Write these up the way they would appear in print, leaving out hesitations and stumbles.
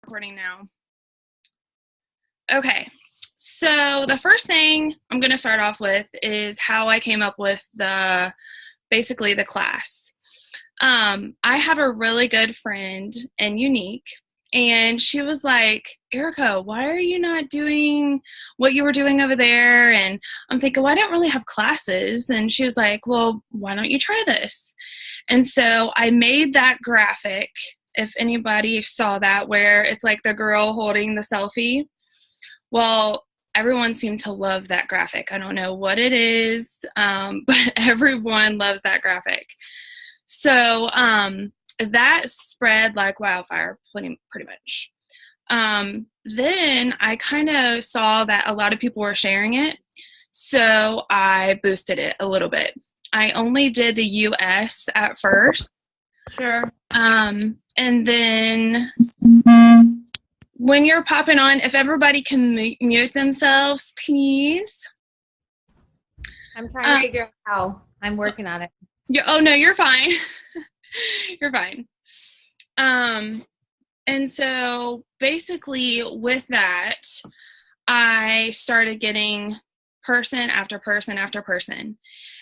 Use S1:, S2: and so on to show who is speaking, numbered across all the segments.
S1: Recording now. Okay, so the first thing I'm going to start off with is how I came up with basically the class. I have a really good friend and Unique, and she was like, Erica, why are you not doing what you were doing over there? And I'm thinking, well, I didn't really have classes. And she was like, well, why don't you try this? And so I made that graphic, if anybody saw that, where it's like the girl holding the selfie. Well, everyone seemed to love that graphic. I don't know what it is, but everyone loves that graphic. So that spread like wildfire, pretty much. Then I kind of saw that a lot of people were sharing it, so I boosted it a little bit. I only did the US at first.
S2: Sure.
S1: And then when you're popping on, if everybody can mute themselves, please.
S2: I'm trying to figure out how. I'm working on it.
S1: Oh, no, you're fine. You're fine. And so basically with that, I started getting person after person after person.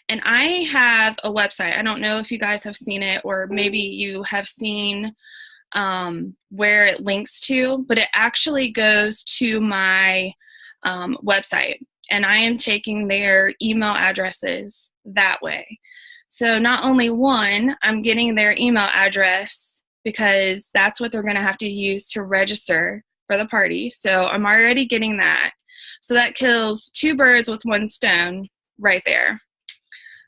S1: And I have a website. I don't know if you guys have seen it, or maybe you have seen where it links to, but it actually goes to my website. And I am taking their email addresses that way. So not only one, I'm getting their email address because that's what they're going to have to use to register for the party. So I'm already getting that. So that kills two birds with one stone right there.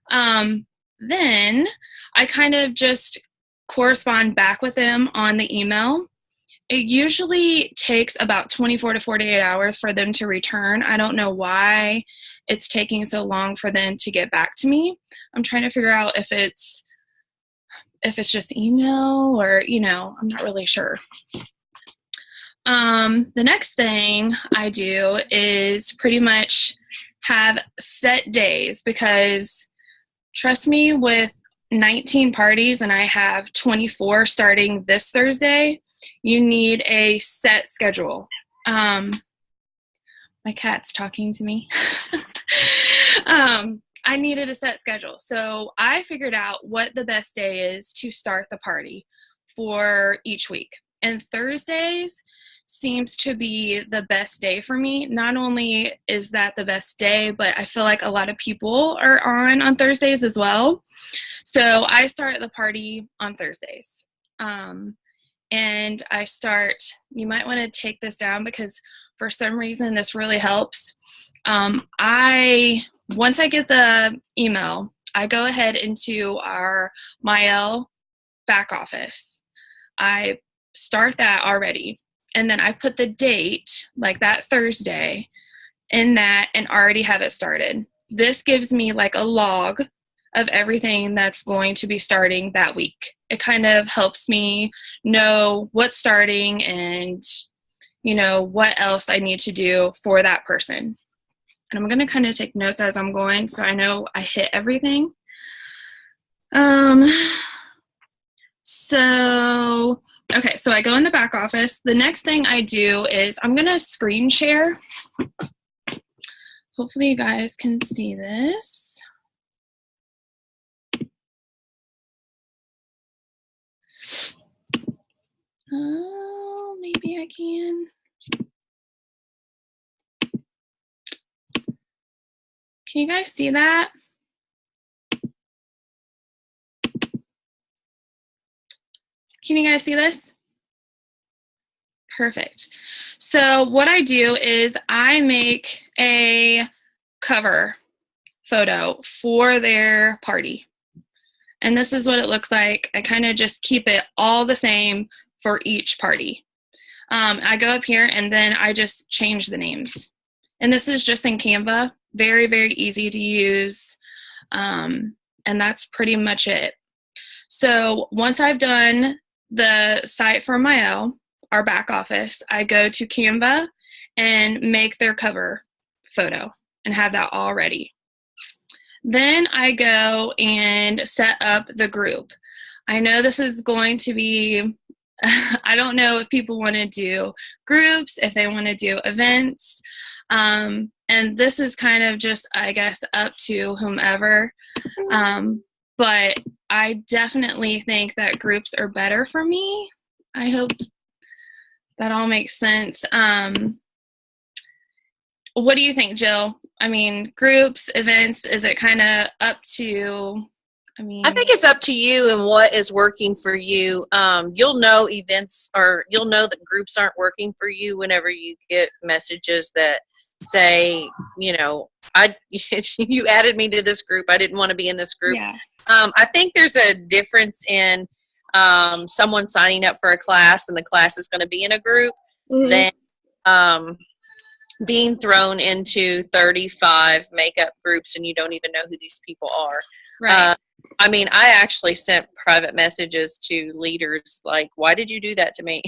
S1: Then I kind of just correspond back with them on the email. It usually takes about 24 to 48 hours for them to return. I don't know why it's taking so long for them to get back to me. I'm trying to figure out if it's just email or, I'm not really sure. The next thing I do is pretty much have set days, because trust me, with 19 parties and I have 24 starting this Thursday, you need a set schedule. My cat's talking to me. I needed a set schedule. So I figured out what the best day is to start the party for each week. And Thursdays seems to be the best day for me. Not only is that the best day, but I feel like a lot of people are on Thursdays as well. So I start the party on Thursdays. And I start, you might want to take this down because for some reason this really helps. Once I get the email, I go ahead into our Maelle back office. I start that already. And then I put the date, like that Thursday, in that and already have it started. This gives me like a log of everything that's going to be starting that week. It kind of helps me know what's starting and, what else I need to do for that person. And I'm going to kind of take notes as I'm going so I know I hit everything. So I go in the back office. The next thing I do is I'm going to screen share. Hopefully you guys can see this. Oh, maybe I can. Can you guys see that? Can you guys see this? Perfect. So what I do is I make a cover photo for their party. And this is what it looks like. I kind of just keep it all the same for each party. I go up here and then I just change the names. And this is just in Canva. Very, very easy to use. And that's pretty much it. So once I've done the site for Maelle, our back office, I go to Canva and make their cover photo and have that all ready. Then I go and set up the group. I know this is going to be I don't know if people want to do groups, if they want to do events. And this is kind of just, I guess, up to whomever. But I definitely think that groups are better for me. I hope that all makes sense. What do you think, Jill? I mean, groups, events, is it kind of up to,
S3: I think it's up to you and what is working for you. You'll know you'll know that groups aren't working for you whenever you get messages that say, you added me to this group. I didn't want to be in this group.
S1: Yeah.
S3: I think there's a difference in someone signing up for a class and the class is going to be in a group than being thrown into 35 makeup groups and you don't even know who these people are.
S1: Right.
S3: I actually sent private messages to leaders like, why did you do that to me?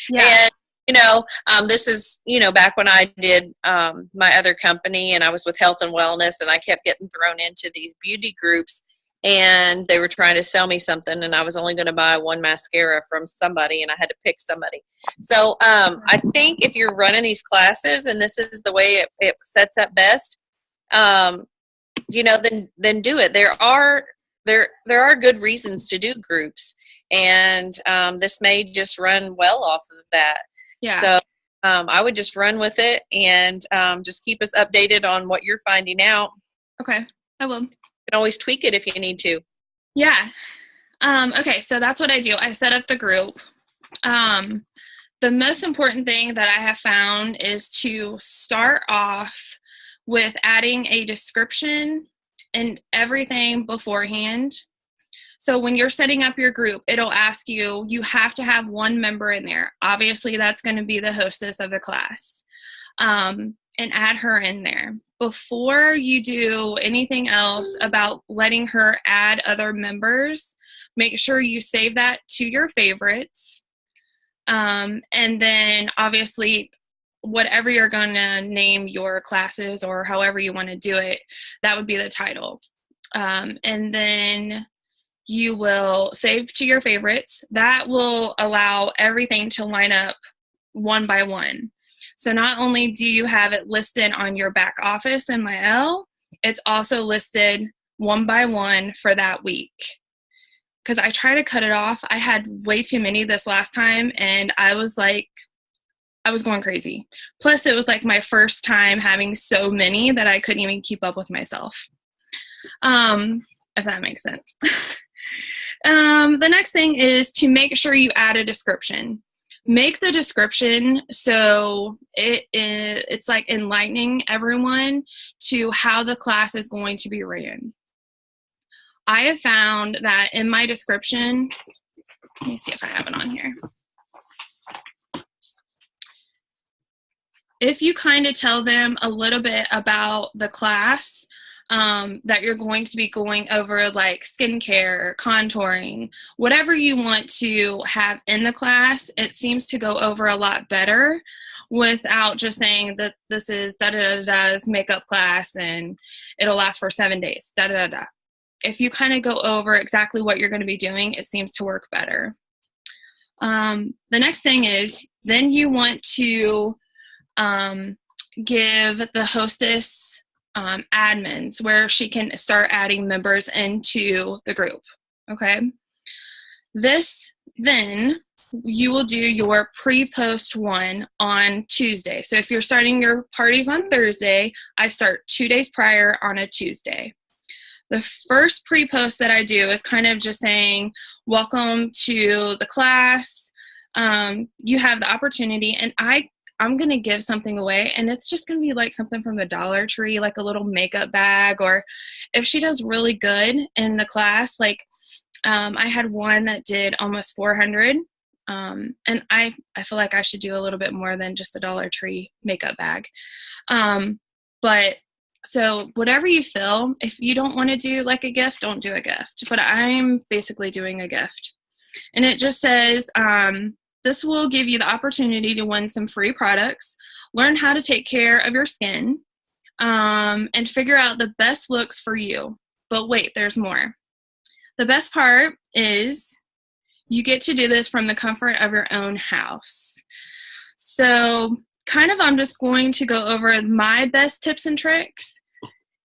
S1: Yeah.
S3: And, this is, back when I did my other company and I was with health and wellness and I kept getting thrown into these beauty groups and they were trying to sell me something and I was only going to buy one mascara from somebody and I had to pick somebody. So I think if you're running these classes and this is the way it sets up best, then do it. There are good reasons to do groups and this may just run well off of that.
S1: Yeah.
S3: So I would just run with it and just keep us updated on what you're finding out.
S1: Okay, I will.
S3: You can always tweak it if you need to.
S1: Yeah. Okay, so that's what I do. I set up the group. The most important thing that I have found is to start off with adding a description and everything beforehand. So when you're setting up your group, it'll ask you have to have one member in there. Obviously, that's going to be the hostess of the class. And add her in there. Before you do anything else about letting her add other members, make sure you save that to your favorites. And then obviously, whatever you're going to name your classes or however you want to do it, that would be the title. And then you will save to your favorites. That will allow everything to line up one by one. So not only do you have it listed on your back office in Maelle, it's also listed one by one for that week. Because I try to cut it off. I had way too many this last time, and I was going crazy. Plus, it was like my first time having so many that I couldn't even keep up with myself. If that makes sense. The next thing is to make sure you add a description. Make the description so it's like enlightening everyone to how the class is going to be ran. I have found that in my description, let me see if I have it on here. If you kind of tell them a little bit about the class, that you're going to be going over, like skincare, contouring, whatever you want to have in the class, it seems to go over a lot better without just saying that this is da-da-da-da's makeup class and it'll last for 7 days, da-da-da-da. If you kind of go over exactly what you're going to be doing, it seems to work better. The next thing is then you want to give the hostess admins where she can start adding members into the group. Okay. Then you will do your pre-post one on Tuesday. So if you're starting your parties on Thursday, I start 2 days prior on a Tuesday. The first pre-post that I do is kind of just saying, welcome to the class. You have the opportunity, and I'm going to give something away, and it's just going to be like something from the Dollar Tree, like a little makeup bag, or if she does really good in the class, like I had one that did almost 400, and I feel like I should do a little bit more than just a Dollar Tree makeup bag. But so whatever you feel, if you don't want to do like a gift, don't do a gift, but I'm basically doing a gift. And it just says, this will give you the opportunity to win some free products, learn how to take care of your skin, and figure out the best looks for you. But wait, there's more. The best part is You get to do this from the comfort of your own house. So kind of I'm just going to go over my best tips and tricks.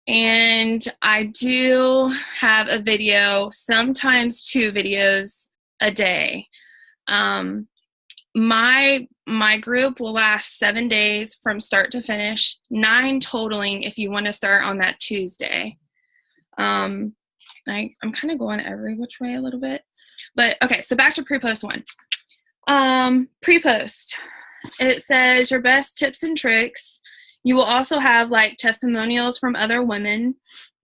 S1: And I do have a video, sometimes 2 videos a day. My group will last 7 days from start to finish, 9 totaling if you want to start on that Tuesday. I'm kind of going every which way a little bit. But okay, so back to pre-post 1. Pre-post. It says your best tips and tricks. You will also have like testimonials from other women,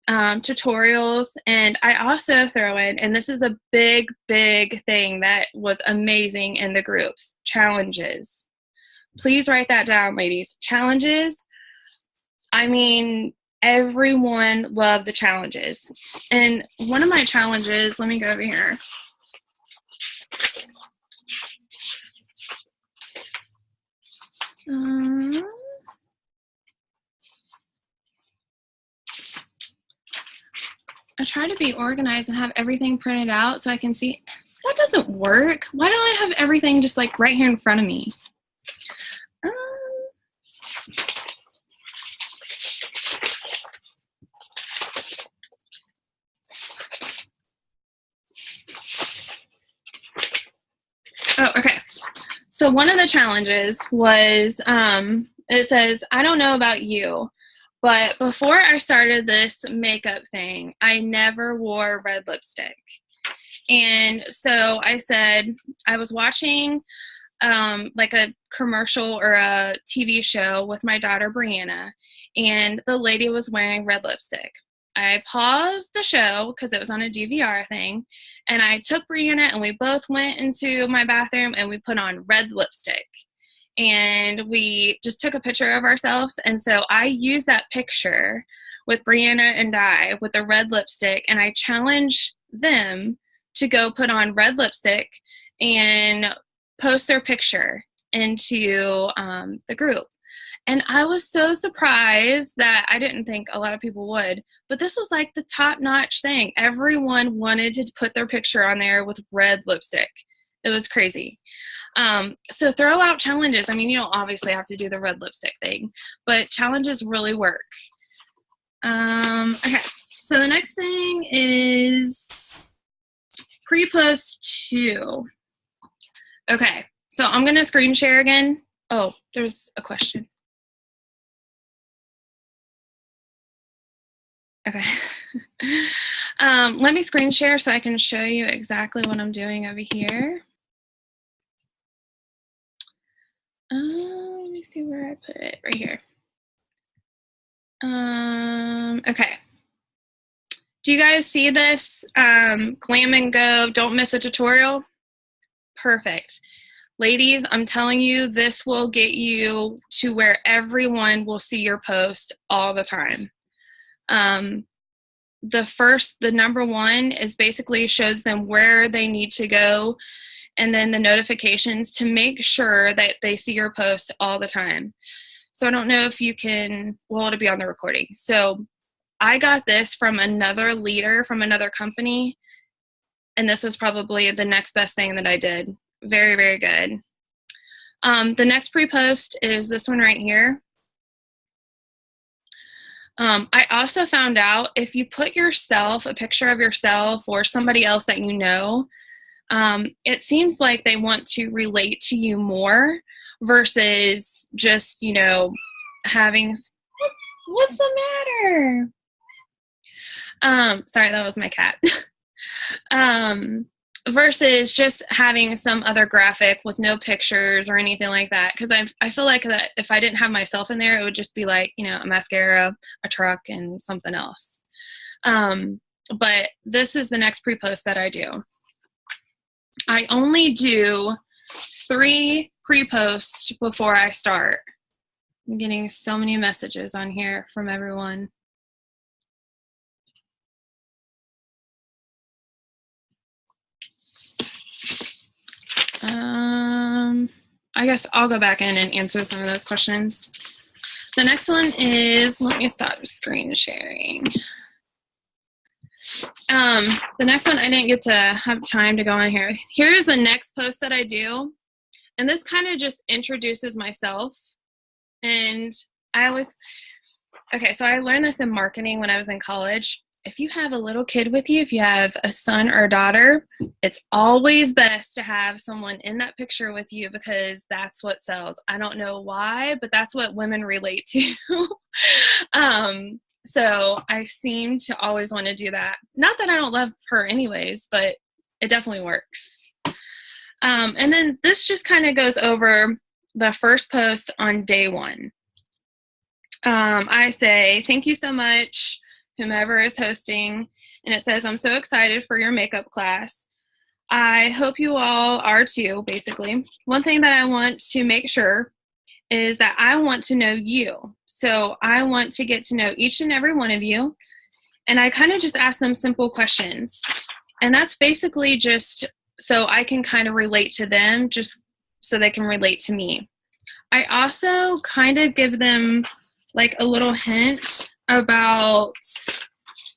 S1: tutorials, and I also throw in, and this is a big thing that was amazing in the groups, challenges. Please write that down, ladies. Challenges. I mean, everyone loved the challenges. And one of my challenges, let me go over here. I try to be organized and have everything printed out so I can see. That doesn't work. Why don't I have everything just like right here in front of me? Oh, okay. So one of the challenges was, it says, I don't know about you, but before I started this makeup thing, I never wore red lipstick. And so I said, I was watching like a commercial or a TV show with my daughter, Brianna, and the lady was wearing red lipstick. I paused the show because it was on a DVR thing, and I took Brianna and we both went into my bathroom and we put on red lipstick. And we just took a picture of ourselves. And so I used that picture with Brianna and I with the red lipstick, and I challenged them to go put on red lipstick and post their picture into the group. And I was so surprised that I didn't think a lot of people would, but this was like the top-notch thing. Everyone wanted to put their picture on there with red lipstick. It was crazy. So throw out challenges. I mean, you don't obviously have to do the red lipstick thing, but challenges really work. Okay, so the next thing is pre-post 2. Okay, so I'm going to screen share again. Oh, there's a question. Okay. Let me screen share so I can show you exactly what I'm doing over here. Let me see where I put it. Right here. Okay. Do you guys see this? Glam and Go, don't miss a tutorial. Perfect. Ladies, I'm telling you, this will get you to where everyone will see your post all the time. The number 1 is basically shows them where they need to go, and then the notifications to make sure that they see your post all the time. So I don't know if you can, well, it'll be on the recording. So I got this from another leader from another company, and this was probably the next best thing that I did. Very, very good. The next pre-post is this one right here. I also found out if you put a picture of yourself or somebody else that you know, it seems like they want to relate to you more versus just, having, what's the matter? Sorry, that was my cat. Versus just having some other graphic with no pictures or anything like that. Because I feel like that if I didn't have myself in there, it would just be like, a mascara, a truck, and something else. But this is the next pre-post that I do. I only do 3 pre-posts before I start. I'm getting so many messages on here from everyone. I guess I'll go back in and answer some of those questions. The next one is, let me stop screen sharing. The next one, I didn't get to have time to go on here. Here's the next post that I do. And this kind of just introduces myself. And so I learned this in marketing when I was in college. If you have a little kid with you, if you have a son or a daughter, it's always best to have someone in that picture with you because that's what sells. I don't know why, but that's what women relate to. So I seem to always want to do that. Not that I don't love her anyways, but it definitely works. And then this just kind of goes over the first post on day one. I say, thank you so much, whomever is hosting. And it says, I'm so excited for your makeup class. I hope you all are too, basically. One thing that I want to make sure is that I want to know you. So I want to get to know each and every one of you. And I kind of just ask them simple questions. And that's basically just so I can kind of relate to them, just so they can relate to me. I also kind of give them like a little hint about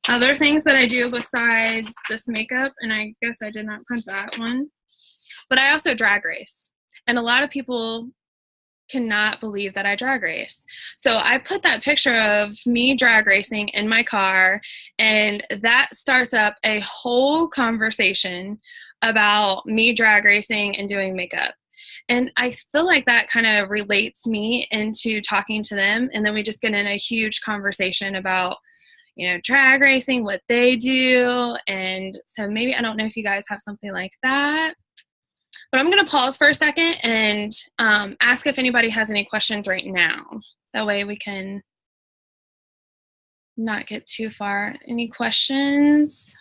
S1: other things that I do besides this makeup. And I guess I did not print that one. But I also drag race. And a lot of people cannot believe that I drag race. So I put that picture of me drag racing in my car, and that starts up a whole conversation about me drag racing and doing makeup. And I feel like that kind of relates me into talking to them. And then we just get in a huge conversation about, drag racing, what they do. And so maybe, I don't know if you guys have something like that. But I'm going to pause for a second and ask if anybody has any questions right now. That way we can not get too far. Any questions?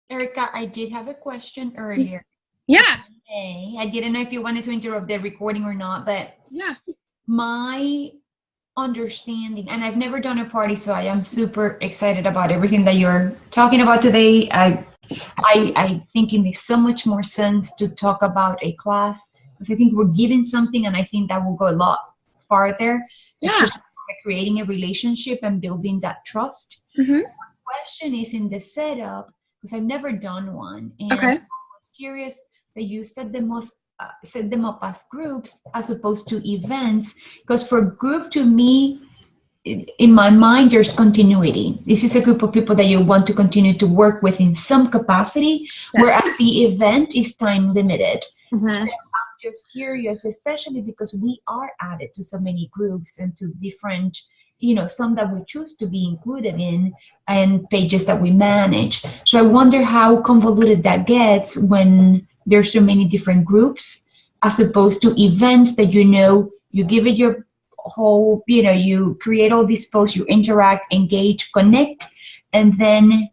S2: Erica, I did have a question earlier.
S1: Yeah.
S2: I didn't know if you wanted to interrupt the recording or not, but
S1: yeah,
S2: my understanding, and I've never done a party, so I am super excited about everything that you're talking about today. I think it makes so much more sense to talk about a class because I think we're giving something, and I think that will go a lot farther, especially by creating a relationship and building that trust.
S1: Mm-hmm.
S2: My question is in the setup, because I've never done one, and
S1: okay.
S2: I was curious that you set them up as groups as opposed to events, because for group, to me, in my mind, there's continuity. This is a group of people that you want to continue to work with in some capacity, whereas the event is time limited.
S1: Mm-hmm.
S2: I'm just curious, especially because we are added to so many groups and to different, some that we choose to be included in and pages that we manage. So I wonder how convoluted that gets when there's so many different groups, as opposed to events that you give it your whole, you create all these posts, you interact, engage, connect, and then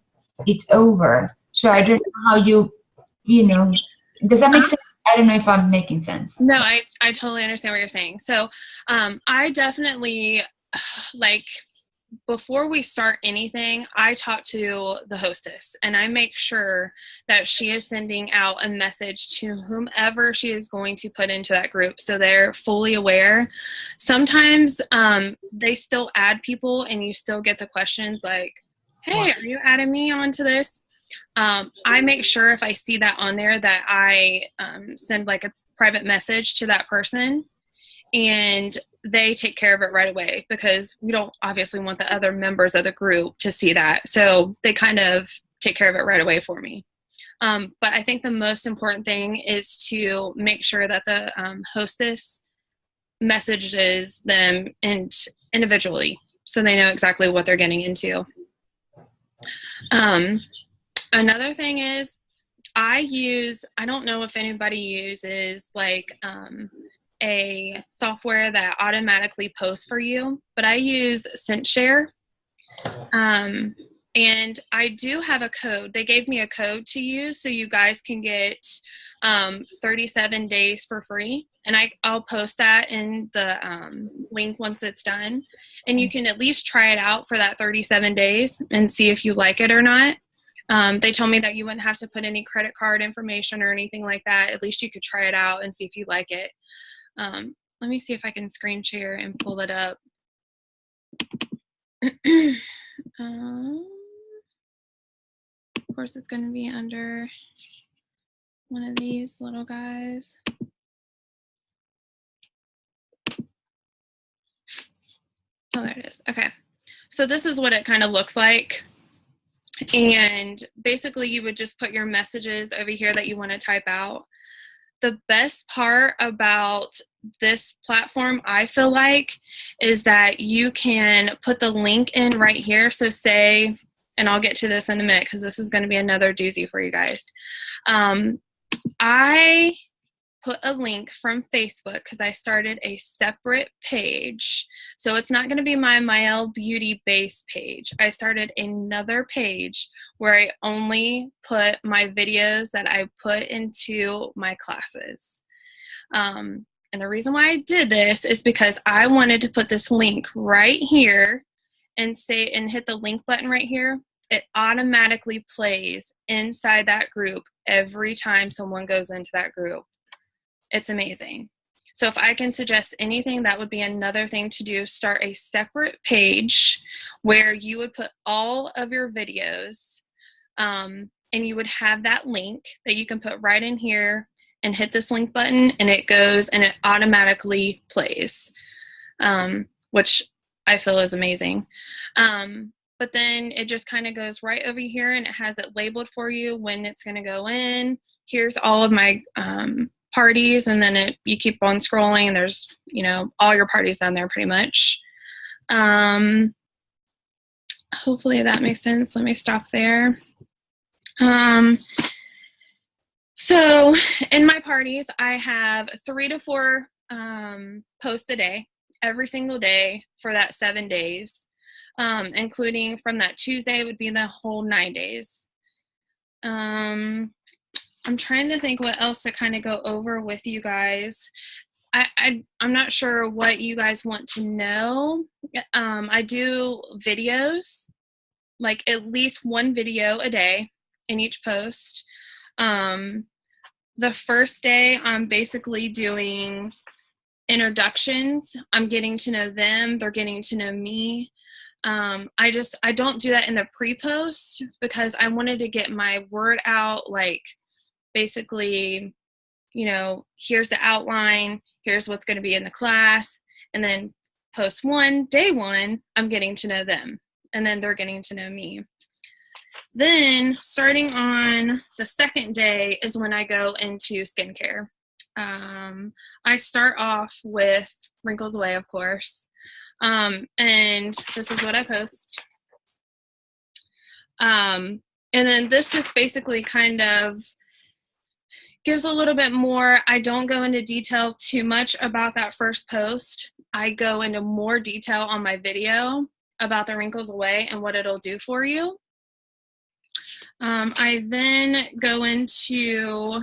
S2: it's over. So I don't know how does that make sense? I don't know if I'm making sense.
S1: No, I totally understand what you're saying. So I definitely, before we start anything, I talk to the hostess and I make sure that she is sending out a message to whomever she is going to put into that group so they're fully aware. Sometimes they still add people and you still get the questions like, hey, are you adding me onto this? I make sure if I see that on there that I send like a private message to that person, and they take care of it right away because we don't obviously want the other members of the group to see that. So they kind of take care of it right away for me. But I think the most important thing is to make sure that the hostess messages them individually so they know exactly what they're getting into. Another thing is I don't know if anybody uses a software that automatically posts for you, but I use ScentShare. And I do have a code. They gave me a code to use so you guys can get 37 days for free. And I'll post that in the link once it's done. And you can at least try it out for that 37 days and see if you like it or not. They told me that you wouldn't have to put any credit card information or anything like that. At least you could try it out and see if you like it. Let me see if I can screen share and pull it up. course, it's going to be under one of these little guys. Oh, there it is. Okay. So this is what it kind of looks like. And basically you would just put your messages over here that you want to type out. The best part about this platform, I feel like, is that you can put the link in right here. So say, and I'll get to this in a minute because this is going to be another doozy for you guys. I put a link from Facebook because I started a separate page. So it's not going to be my Maelle Beauty base page. I started another page where I only put my videos that I put into my classes. And the reason why I did this is because I wanted to put this link right here and hit the link button right here. It automatically plays inside that group every time someone goes into that group. It's amazing. So if I can suggest anything, that would be another thing to do. Start a separate page where you would put all of your videos, and you would have that link that you can put right in here and hit this link button, and it goes and it automatically plays, which I feel is amazing. But then it just kind of goes right over here and it has it labeled for you when it's going to go in. Here's all of my parties, and then you keep on scrolling and there's, you know, all your parties down there pretty much. Hopefully that makes sense. Let me stop there. So in my parties, I have 3 to 4 posts a day, every single day for that 7 days, including from that Tuesday would be the whole 9 days. I'm trying to think what else to kind of go over with you guys. I'm not sure what you guys want to know. I do videos, like at least 1 video a day in each post. The first day I'm basically doing introductions. I'm getting to know them. They're getting to know me. I don't do that in the pre-post because I wanted to get my word out, like basically, you know, here's the outline, here's what's going to be in the class, and then post 1, day 1, I'm getting to know them, and then they're getting to know me. Then starting on the second day is when I go into skincare. I start off with Wrinkles Away, of course, and this is what I post. And then this just basically kind of gives a little bit more. I don't go into detail too much about that first post. I go into more detail on my video about the Wrinkles Away and what it'll do for you. I then go into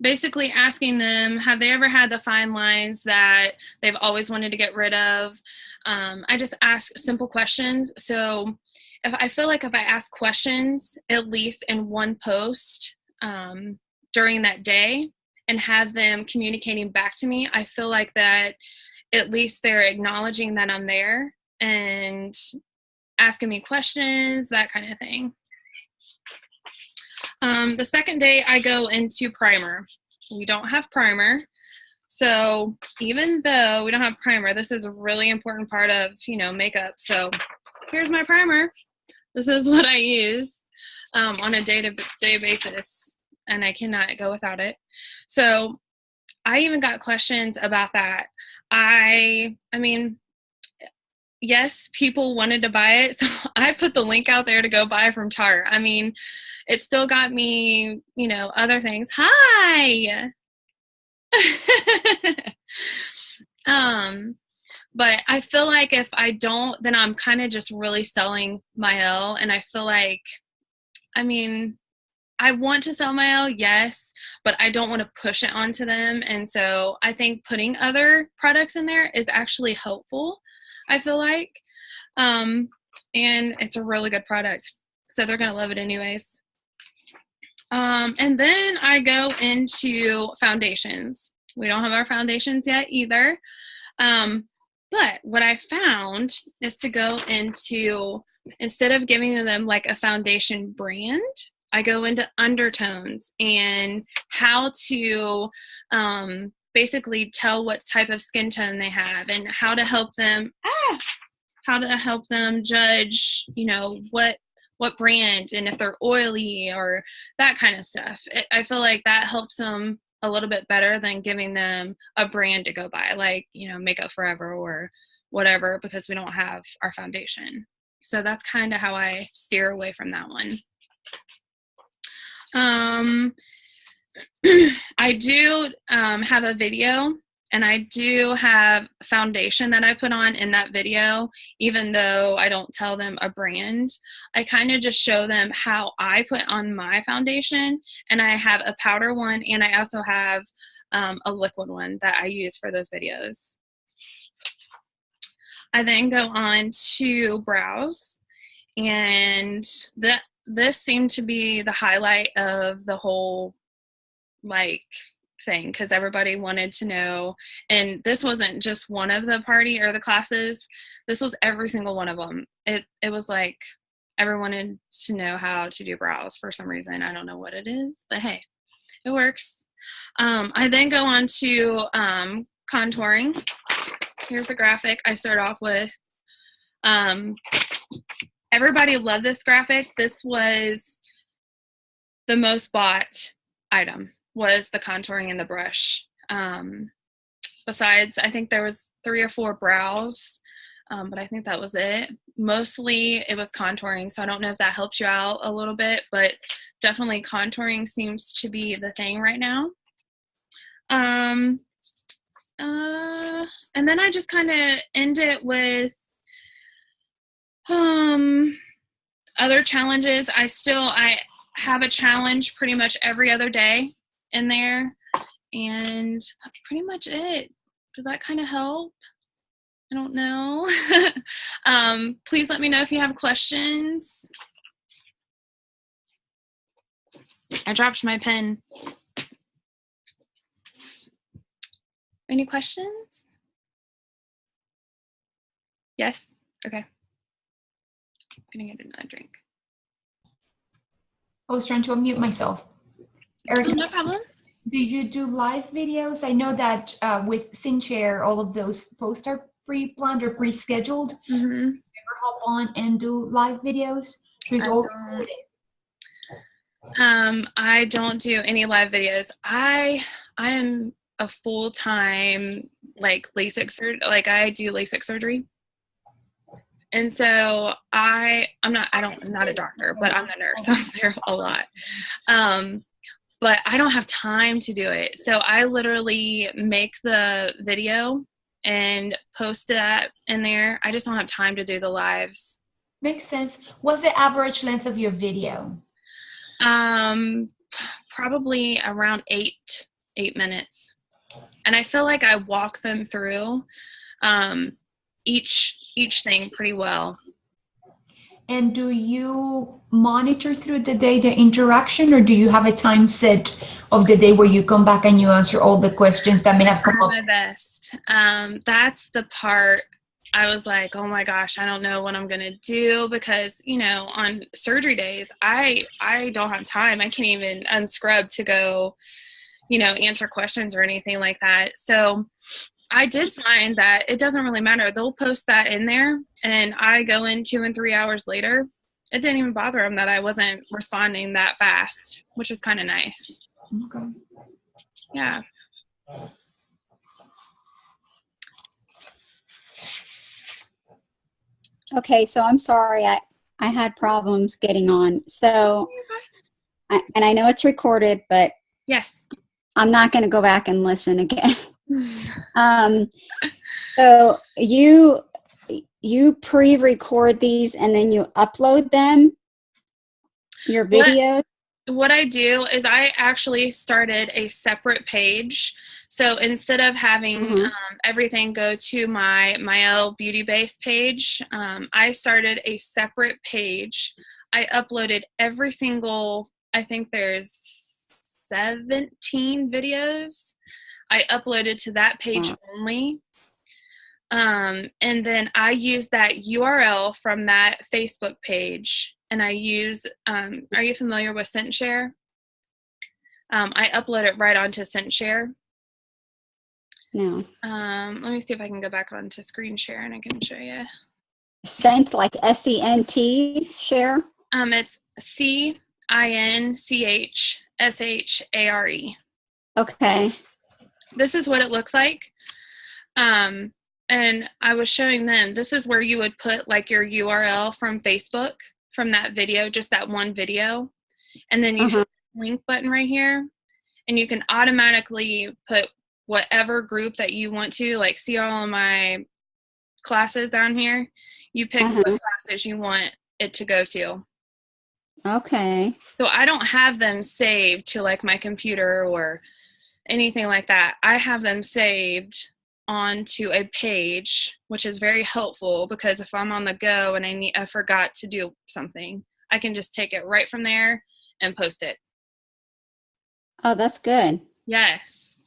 S1: basically asking them, have they ever had the fine lines that they've always wanted to get rid of? I just ask simple questions. So if I feel like if I ask questions, at least in one post during that day, and have them communicating back to me, I feel like that at least they're acknowledging that I'm there and asking me questions, that kind of thing. The second day I go into primer. We don't have primer. So even though we don't have primer, this is a really important part of, you know, makeup. So here's my primer. This is what I use on a day-to-day basis, and I cannot go without it. So I even got questions about that. I mean, yes, people wanted to buy it, so I put the link out there to go buy from Tarte. I mean, it still got me, you know, other things. Hi! But I feel like if I don't, then I'm kind of just really selling Maelle, and I feel like, I mean, I want to sell Maelle, yes, but I don't want to push it onto them, and so I think putting other products in there is actually helpful, I feel like, and it's a really good product, so they're going to love it anyways. And then I go into foundations. We don't have our foundations yet either. But what I found is to go into, instead of giving them like a foundation brand, I go into undertones and how to basically tell what type of skin tone they have and how to help them judge, what brand and if they're oily or that kind of stuff. I feel like that helps them a little bit better than giving them a brand to go by, like, Makeup Forever or whatever, because we don't have our foundation. So that's kind of how I steer away from that one. I do have a video, and I do have foundation that I put on in that video, even though I don't tell them a brand. I kind of just show them how I put on my foundation, and I have a powder one, and I also have a liquid one that I use for those videos. I then go on to brows, and this seemed to be the highlight of the whole thing, because everybody wanted to know, and this wasn't just one of the party or the classes, this was every single one of them. It was like everyone wanted to know how to do brows for some reason. I don't know what it is, but hey, it works. I then go on to contouring. Here's the graphic I start off with. Everybody loved this graphic. This was the most bought item, was the contouring and the brush. Besides, I think there was 3 or 4 brows, but I think that was it. Mostly it was contouring, so I don't know if that helps you out a little bit, but definitely contouring seems to be the thing right now. And then I just kind of end it with other challenges. I have a challenge pretty much every other day in there, and that's pretty much it. Does that kind of help? I don't know. Please let me know if you have questions. I dropped my pen. Any questions? Yes? Okay. I'm gonna get another drink.
S2: I was trying to unmute myself. Erica,
S1: Oh, no problem.
S2: do you do live videos? I know that with SynShare, all of those posts are pre-planned or pre-scheduled.
S1: Mm-hmm.
S2: Do you ever hop on and do live videos?
S1: I don't do any live videos. I am a full-time LASIK surgeon. I do LASIK surgery. And so I'm not a doctor, but I'm the nurse. I'm there a lot. But I don't have time to do it. So I literally make the video and post that in there. I just don't have time to do the lives.
S2: Makes sense. What's the average length of your video?
S1: Probably around 8 minutes. And I feel like I walk them through each thing pretty well.
S2: And do you monitor through the day the interaction, or do you have a time set of the day where you come back and you answer all the questions that may have come up?
S1: I try my best. That's the part I was like, oh my gosh, I don't know what I'm gonna do, because on surgery days I don't have time. I can't even unscrub to go answer questions or anything like that. So I did find that it doesn't really matter. They'll post that in there, and I go in 2 and 3 hours later. It didn't even bother them that I wasn't responding that fast, which is kind of nice.
S2: Okay.
S1: Yeah.
S4: Okay, so I'm sorry. I had problems getting on. So, and I know it's recorded, but
S1: yes,
S4: I'm not going to go back and listen again. So you pre-record these and then you upload them, your videos?
S1: What I do is I actually started a separate page. So instead of having everything go to my Maelle Beauty base page, I started a separate page. I uploaded every single, I think there's 17 videos. I uploaded to that page only. And then I use that URL from that Facebook page, and I use, are you familiar with ScentShare? I upload it right onto ScentShare.
S4: No.
S1: Let me see if I can go back onto screen share and I can show you.
S4: Scent, like SENT share?
S1: It's CINCHSHARE.
S4: Okay.
S1: This is what it looks like. And I was showing them, this is where you would put like your URL from Facebook, from that video, just that one video. And then you hit the link button right here, and you can automatically put whatever group that you want to, like, see all of my classes down here. You pick what classes you want it to go to.
S4: Okay.
S1: So I don't have them saved to like my computer or anything like that. I have them saved onto a page, which is very helpful because if I'm on the go and I forgot to do something, I can just take it right from there and post it.
S4: Oh, that's good.
S1: Yes.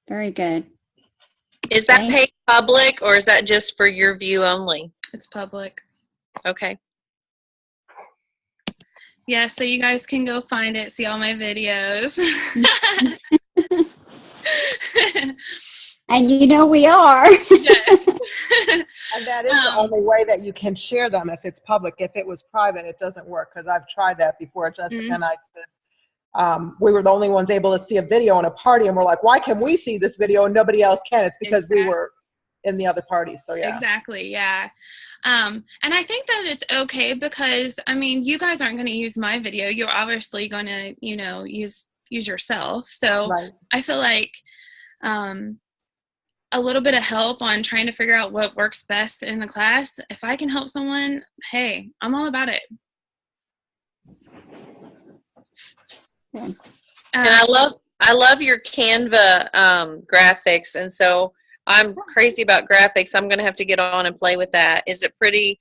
S4: Very good.
S3: Is that page public, or is that just for your view only?
S1: It's public.
S3: Okay.
S1: Yeah, so you guys can go find it, see all my videos.
S4: And you know we are.
S1: Yes.
S5: And that is the only way that you can share them if it's public. If it was private, it doesn't work, because I've tried that before. Jessica and I did. We were the only ones able to see a video in a party, and we're like, why can we see this video and nobody else can? It's because we were in the other party. So yeah.
S1: Exactly, yeah. And I think that it's okay because, I mean, you guys aren't going to use my video. You're obviously going to, you know, use yourself. So I feel like a little bit of help on trying to figure out what works best in the class. If I can help someone, hey, I'm all about it.
S3: And I love your Canva graphics, and so I'm crazy about graphics. I'm going to have to get on and play with that. Is it pretty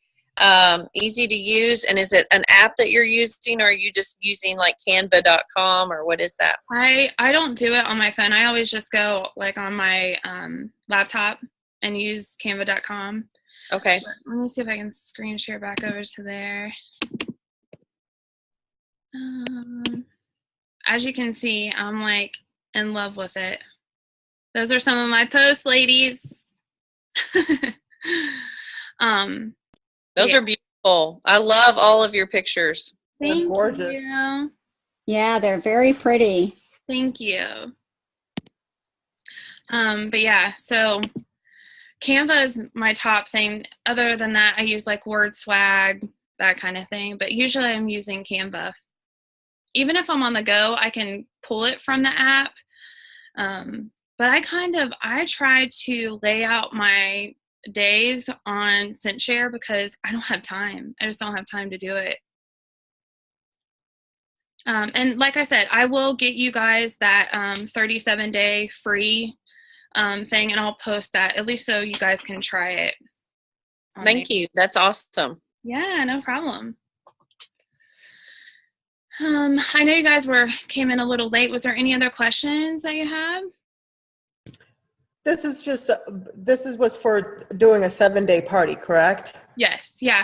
S3: easy to use, and is it an app that you're using, or are you just using like canva.com, or what is that?
S1: I don't do it on my phone. I always just go like on my laptop and use canva.com.
S3: Okay.
S1: But let me see if I can screen share back over to there. As you can see, I'm like in love with it. Those are some of my posts, ladies.
S3: Those are beautiful. I love all of your pictures.
S1: They're
S5: gorgeous.
S1: You.
S4: Yeah, they're very pretty.
S1: Thank you. But yeah, so Canva is my top thing. Other than that, I use like Word Swag, that kind of thing. But usually I'm using Canva. Even if I'm on the go, I can pull it from the app. But I try to lay out my days on ScentShare because I don't have time. I just don't have time to do it. And like I said, I will get you guys that 37-day free thing, and I'll post that at least so you guys can try it.
S3: Thank you. That's awesome.
S1: Yeah, no problem. I know you guys came in a little late. Was there any other questions that you have?
S5: This was for doing a 7-day party, correct?
S1: Yes. Yeah.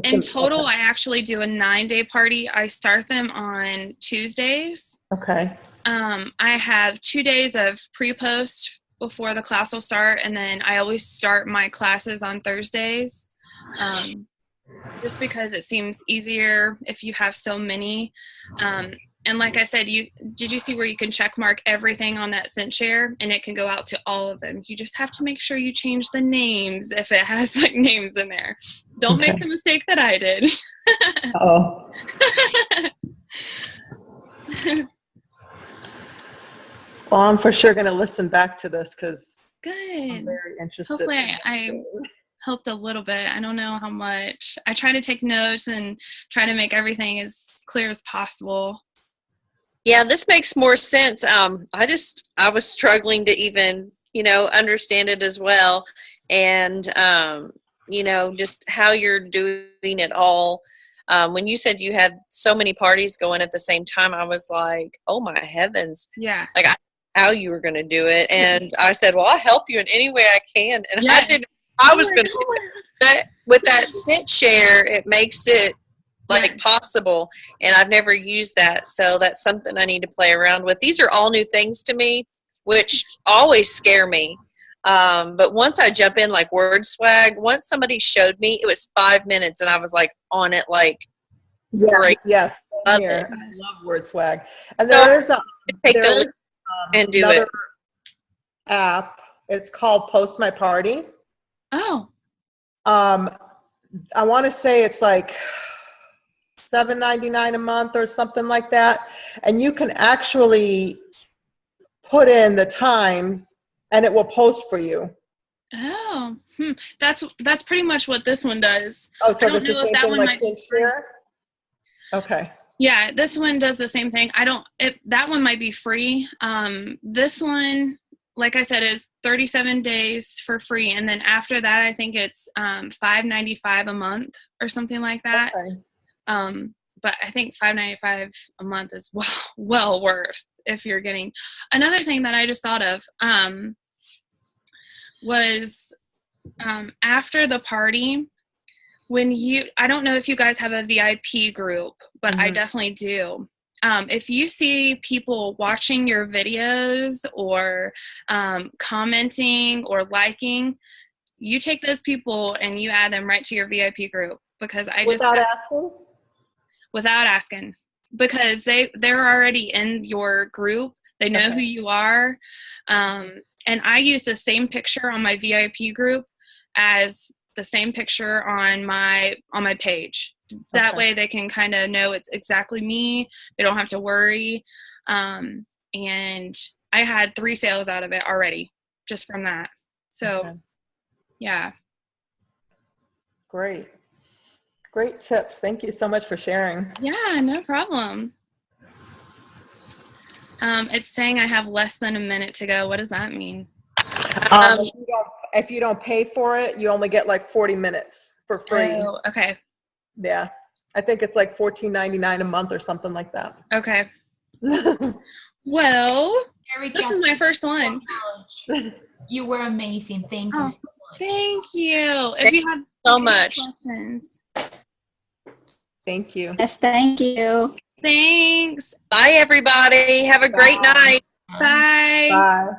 S1: In total, I actually do a 9-day party. I start them on Tuesdays.
S5: Okay.
S1: I have 2 days of pre-post before the class will start, and then I always start my classes on Thursdays. Just because it seems easier if you have so many. And like I said, did you see where you can check mark everything on that ScentShare, and it can go out to all of them? You just have to make sure you change the names if it has like names in there. Don't make the mistake that I did.
S5: Oh. Well, I'm for sure going to listen back to this because I'm very interested.
S1: Hopefully I helped a little bit. I don't know how much. I try to take notes and try to make everything as clear as possible.
S3: Yeah, this makes more sense. I was struggling to even, understand it as well. And, just how you're doing it all. When you said you had so many parties going at the same time, I was like, oh my heavens.
S1: Yeah.
S3: Like how you were going to do it. And I said, well, I'll help you in any way I can. And
S1: Yeah.
S3: I was going to, that with that scent share, it makes it like possible. And I've never used that. So that's something I need to play around with. These are all new things to me, which always scare me. But once I jump in, like word swag, once somebody showed me, it was 5 minutes and I was like on it, like, great.
S5: Yes.
S3: Love
S5: Here.
S3: it.
S5: I love word swag. And there is
S3: Take those and do
S5: another
S3: it.
S5: app. It's called Post My Party.
S1: Oh.
S5: I want to say it's like $7.99 a month or something like that. And you can actually put in the times and it will post for you.
S1: Oh, that's pretty much what this one does.
S5: Oh, so
S1: I don't
S5: that's the
S1: know if
S5: same
S1: that
S5: thing
S1: one
S5: like
S1: might be
S5: Cinch
S1: free.
S5: Share? Okay.
S1: Yeah, this one does the same thing. That one might be free. This one, like I said, is 37 days for free. And then after that, I think it's $5.95 a month or something like that.
S5: Okay.
S1: But I think $5.95 a month is well worth if you're getting. Another thing that I just thought of was after the party, I don't know if you guys have a VIP group, but I definitely do. If you see people watching your videos or commenting or liking, you take those people and you add them right to your VIP group, because without asking, because they're already in your group. They know who you are. And I use the same picture on my VIP group as the same picture on my page. That way they can kind of know it's exactly me. They don't have to worry. And I had 3 sales out of it already just from that. So yeah.
S5: Great tips. Thank you so much for sharing.
S1: Yeah, no problem. It's saying I have less than a minute to go. What does that mean?
S5: If you don't pay for it, you only get like 40 minutes for free.
S1: Oh, okay.
S5: Yeah. I think it's like $14.99 a month or something like that.
S1: Okay. Well, this is my first one.
S2: You were amazing. Thank you so much.
S1: Thank you. If you have
S3: so much
S1: questions.
S5: Thank you.
S4: Yes, thank you.
S1: Thanks.
S3: Bye, everybody. Have a great night.
S1: Bye.
S5: Bye.